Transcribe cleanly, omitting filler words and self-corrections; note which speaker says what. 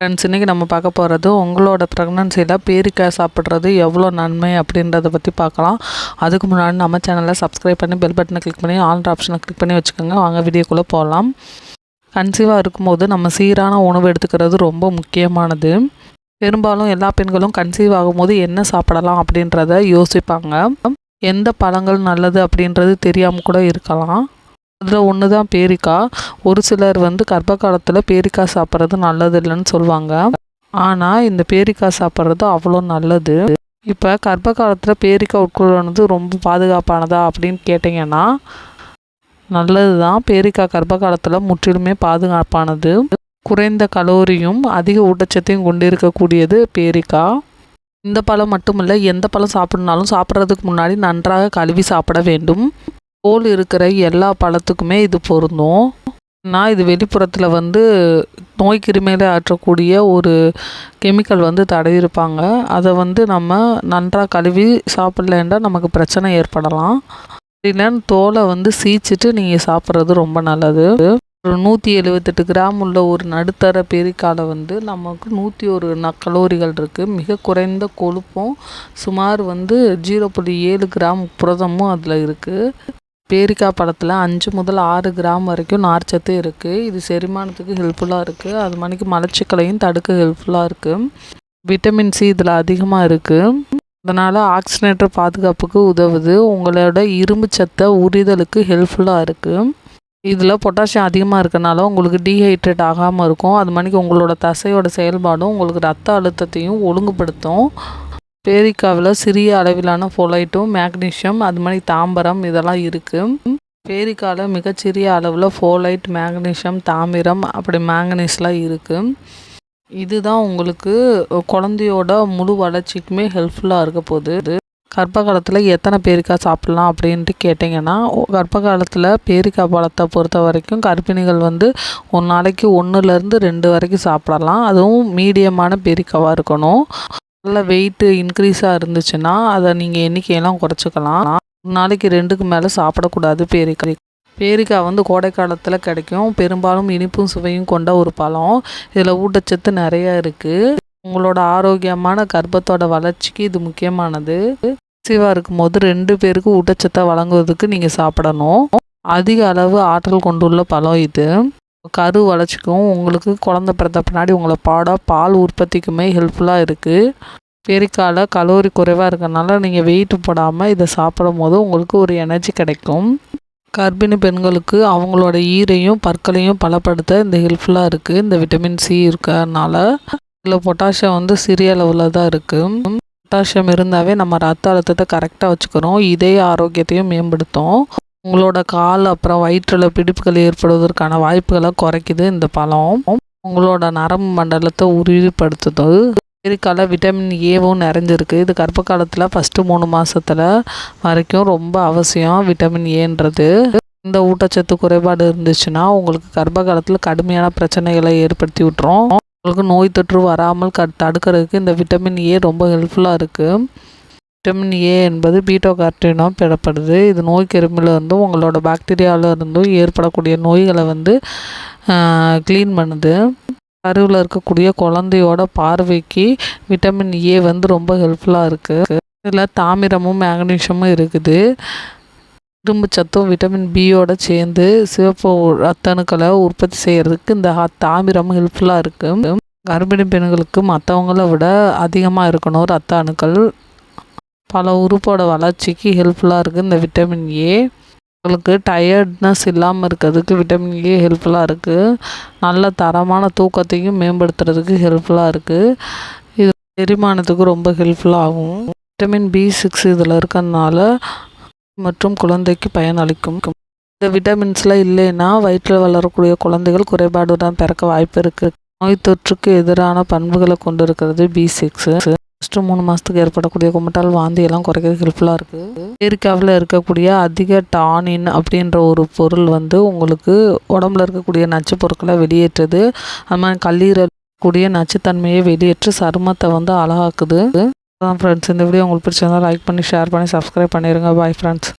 Speaker 1: Friends, இன்றைக்கி நம்ம பார்க்க போகிறது உங்களோட ப்ரெக்னன்சியில் பேரிக்காய் சாப்பிட்றது எவ்வளோ நன்மை அப்படின்றத பற்றி பார்க்கலாம். அதுக்கு முன்னாடி நம்ம சேனலை சப்ஸ்கிரைப் பண்ணி பெல் பட்டனை கிளிக் பண்ணி ஆல் ஆப்ஷனை கிளிக் பண்ணி வச்சுக்கோங்க. வாங்க வீடியோக்குள்ளே போகலாம். கன்சீவாக இருக்கும்போது நம்ம சீரான உணவு எடுத்துக்கிறது ரொம்ப முக்கியமானது. பெரும்பாலும் எல்லா பெண்களும் கன்சீவ் ஆகும்போது என்ன சாப்பிடலாம் அப்படின்றத யோசிப்பாங்க. எந்த பழங்கள் நல்லது அப்படின்றது தெரியாமல் கூட இருக்கலாம். அதில் ஒன்று தான் பேரிக்காய். ஒரு சிலர் கர்ப்ப காலத்தில் பேரிக்காய் சாப்பிட்றது நல்லது இல்லைன்னு சொல்லுவாங்க. ஆனால் இந்த பேரிக்காய் சாப்பிட்றது அவ்வளோ நல்லது. இப்போ கர்ப்ப காலத்தில் பேரிக்காய் உட்கொள்வது ரொம்ப பாதுகாப்பானதா அப்படின்னு கேட்டிங்கன்னா நல்லது தான். பேரிக்காய் கர்ப்ப காலத்தில் முற்றிலுமே பாதுகாப்பானது. குறைந்த கலோரியும் அதிக ஊட்டச்சத்தையும் கொண்டிருக்கக்கூடியது பேரிக்காய். இந்த பழம் மட்டும் இல்லை, எந்த பழம் சாப்பிட்னாலும் சாப்பிட்றதுக்கு முன்னாடி நன்றாக கழுவி சாப்பிட வேண்டும். தோல் இருக்கிற எல்லா பழத்துக்குமே இது பொருந்தும். நான் இது வெளிப்புறத்தில் நோய் கிருமிகளை ஆற்றக்கூடிய ஒரு கெமிக்கல் தடவிருப்பாங்க. அதை நம்ம நன்றாக கழுவி சாப்பிட்லேன்னா நமக்கு பிரச்சனை ஏற்படலாம். இல்லைன்னு தோலை சீச்சிட்டு நீங்கள் சாப்பிட்றது ரொம்ப நல்லது. ஒரு 178 கிராம் உள்ள ஒரு நடுத்தர பேரிக்காயில் நமக்கு 101 கலோரிகள் இருக்குது. மிக குறைந்த கொழுப்பும் சுமார் 0.7 கிராம் புரதமும் அதில் இருக்குது. பேரிக்காய் பழத்தில் 5 முதல் 6 கிராம் வரைக்கும் நார்ச்சத்து இருக்குது. இது செரிமானத்துக்கு ஹெல்ப்ஃபுல்லாக இருக்குது. அது மணிக்கு மலச்சிக்கலையும் தடுக்க ஹெல்ப்ஃபுல்லாக இருக்குது. விட்டமின் சி இதில் அதிகமாக இருக்குது. அதனால் ஆக்சிஜனேட்டர் பாதுகாப்புக்கு உதவுது. உங்களோட இரும்பு சத்தை உரிதலுக்கு ஹெல்ப்ஃபுல்லாக இருக்குது. இதில் பொட்டாசியம் அதிகமாக இருக்கனால உங்களுக்கு டீஹைட்ரேட் ஆகாமல் இருக்கும். அது மணிக்கு உங்களோட தசையோட செயல்பாடும் உங்களுக்கு ரத்த அழுத்தத்தையும் ஒழுங்குபடுத்தும். பேரிக்காவில் சிறிய அளவிலான ஃபோலைட்டும் மேக்னீஷியம் அது மாதிரி தாம்பரம் இதெல்லாம் இருக்குது. பேரிக்காவில் மிகச்சிறிய அளவில் ஃபோலைட், மேக்னீஷியம், தாமிரம் அப்படி மேங்கனீஸ்லாம் இருக்குது. இதுதான் உங்களுக்கு குழந்தையோட முழு வளர்ச்சிக்குமே ஹெல்ப்ஃபுல்லாக இருக்க போகுது. கர்ப்ப காலத்தில் எத்தனை பேரிக்காய் சாப்பிட்லாம் அப்படின்ட்டு கேட்டிங்கன்னா, கர்ப்ப காலத்தில் பேரிக்காய் பழத்தை பொறுத்த வரைக்கும் கர்ப்பிணிகள் ஒரு நாளைக்கு 1லேருந்து 2 வரைக்கும் சாப்பிடலாம். அதுவும் மீடியமான பேரிக்காவாக இருக்கணும். நல்ல வெயிட்டு இன்க்ரீஸாக இருந்துச்சுன்னா அதை நீங்கள் எண்ணிக்கையெல்லாம் குறைச்சிக்கலாம். ஒரு நாளைக்கு 2க்கு மேலே சாப்பிடக்கூடாது பேரிக்காய். பேரிக்காய் கோடை காலத்தில் கிடைக்கும். பெரும்பாலும் இனிப்பும் சுவையும் கொண்ட ஒரு பழம். இதில் ஊட்டச்சத்து நிறையா இருக்குது. உங்களோட ஆரோக்கியமான கர்ப்பத்தோட வளர்ச்சிக்கு இது முக்கியமானது. கன்சீவாக இருக்கும்போது 2 பேருக்கு ஊட்டச்சத்தை வழங்குவதற்கு நீங்கள் சாப்பிடணும். அதிக அளவு ஆற்றல் கொண்டுள்ள பழம் இது. கரு வளர்ச்சிக்கும் உங்களுக்கு குழந்தை பிறந்த பின்னாடி உங்களை பால் உற்பத்திக்குமே ஹெல்ப்ஃபுல்லாக இருக்குது. பேரிக்காயில் கலோரி குறைவாக இருக்கிறனால நீங்கள் வெயிட் போடாமல் இதை சாப்பிடும் போது உங்களுக்கு ஒரு எனர்ஜி கிடைக்கும். கர்ப்பிணி பெண்களுக்கு அவங்களோட ஈரையும் பற்களையும் பலப்படுத்த இந்த ஹெல்ப்ஃபுல்லாக இருக்குது. இந்த விட்டமின் சி இருக்கிறதுனால. இதில் பொட்டாசியம் சிறிய அளவில் தான் இருக்குது. பொட்டாசியம் இருந்தாவே நம்ம ரத்த அழுத்தத்தை கரெக்டாக வச்சுக்கிறோம். இதய ஆரோக்கியத்தையும் மேம்படுத்தும். உங்களோட கால் அப்புறம் வயிற்றில் பிடிப்புகள் ஏற்படுவதற்கான வாய்ப்புகளை குறைக்குது இந்த பழம். உங்களோட நரம்பு மண்டலத்தை உறுதிப்படுத்துது. பேரிக்காயில் விட்டமின் ஏவும் நிறைஞ்சிருக்கு. இது கர்ப்ப காலத்தில் ஃபஸ்ட்டு 3 மாதத்தில் வரைக்கும் ரொம்ப அவசியம். விட்டமின் ஏன்றது இந்த ஊட்டச்சத்து குறைபாடு இருந்துச்சுன்னா உங்களுக்கு கர்ப்ப காலத்தில் கடுமையான பிரச்சனைகளை ஏற்படுத்தி விட்டுரும். உங்களுக்கு நோய் தொற்று வராமல் தடுக்கிறதுக்கு இந்த விட்டமின் ஏ ரொம்ப ஹெல்ப்ஃபுல்லாக இருக்குது. விட்டமின் ஏ என்பது பீட்டோ கேரோட்டினாக பெறப்படுது. இது நோய் கிருமியிலிருந்தும் உங்களோட பாக்டீரியாவிலிருந்தும் ஏற்படக்கூடிய நோய்களை க்ளீன் பண்ணுது. கருவில் இருக்கக்கூடிய குழந்தையோட பார்வைக்கு விட்டமின் ஏ ரொம்ப ஹெல்ப்ஃபுல்லாக இருக்குது. இதில் தாமிரமும் மேக்னீஷியமும் இருக்குது. இரும்பு சத்தும் விட்டமின் பியோட சேர்ந்து சிவப்பு ரத்த அணுக்களை உற்பத்தி செய்கிறதுக்கு இந்த தாமிரமும் ஹெல்ப்ஃபுல்லாக இருக்குது. கர்ப்பிணி பெண்களுக்கு மற்றவங்கள விட அதிகமாக இருக்கணும் ரத்த அணுக்கள். பல உறுப்போட வளர்ச்சிக்கு ஹெல்ப்ஃபுல்லாக இருக்குது இந்த விட்டமின் ஏ. உங்களுக்கு டயர்ட்னஸ் இல்லாமல் இருக்கிறதுக்கு விட்டமின் ஏ ஹெல்ப்ஃபுல்லாக இருக்குது. நல்ல தரமான தூக்கத்தையும் மேம்படுத்துறதுக்கு ஹெல்ப்ஃபுல்லாக இருக்குது. இது செரிமானத்துக்கு ரொம்ப ஹெல்ப்ஃபுல்லாகும். விட்டமின் B6 இதில் இருக்கிறதுனால மற்றும் குழந்தைக்கு பயனளிக்கும். இந்த விட்டமின்ஸ்லாம் இல்லைன்னா வயிற்றில் வளரக்கூடிய குழந்தைகள் குறைபாடுடன் பிறக்க வாய்ப்பு இருக்குது. நோய் தொற்றுக்கு எதிரான பண்புகளை கொண்டு இருக்கிறது B6. ஃபஸ்ட்டு 3 மாதத்துக்கு ஏற்படக்கூடிய குமட்டல், வாந்தி எல்லாம் குறைக்கிறதுக்கு ஹெல்ப்ஃபுல்லாக இருக்குது. பேரிக்காவில் இருக்கக்கூடிய அதிக டானின் அப்படின்ற ஒரு பொருள் உங்களுக்கு உடம்புல இருக்கக்கூடிய நச்சு பொருட்களை வெளியேற்றுது. அது மாதிரி கல்லீரல் கூடிய நச்சுத்தன்மையை வெளியேற்றி சருமத்தை அழகாக்குது. அதான் ஃப்ரெண்ட்ஸ், இந்த வீடியோ உங்களுக்கு பிடிச்சிருந்தா லைக் பண்ணி ஷேர் பண்ணி சப்ஸ்கிரைப் பண்ணிடுங்க. Bye friends.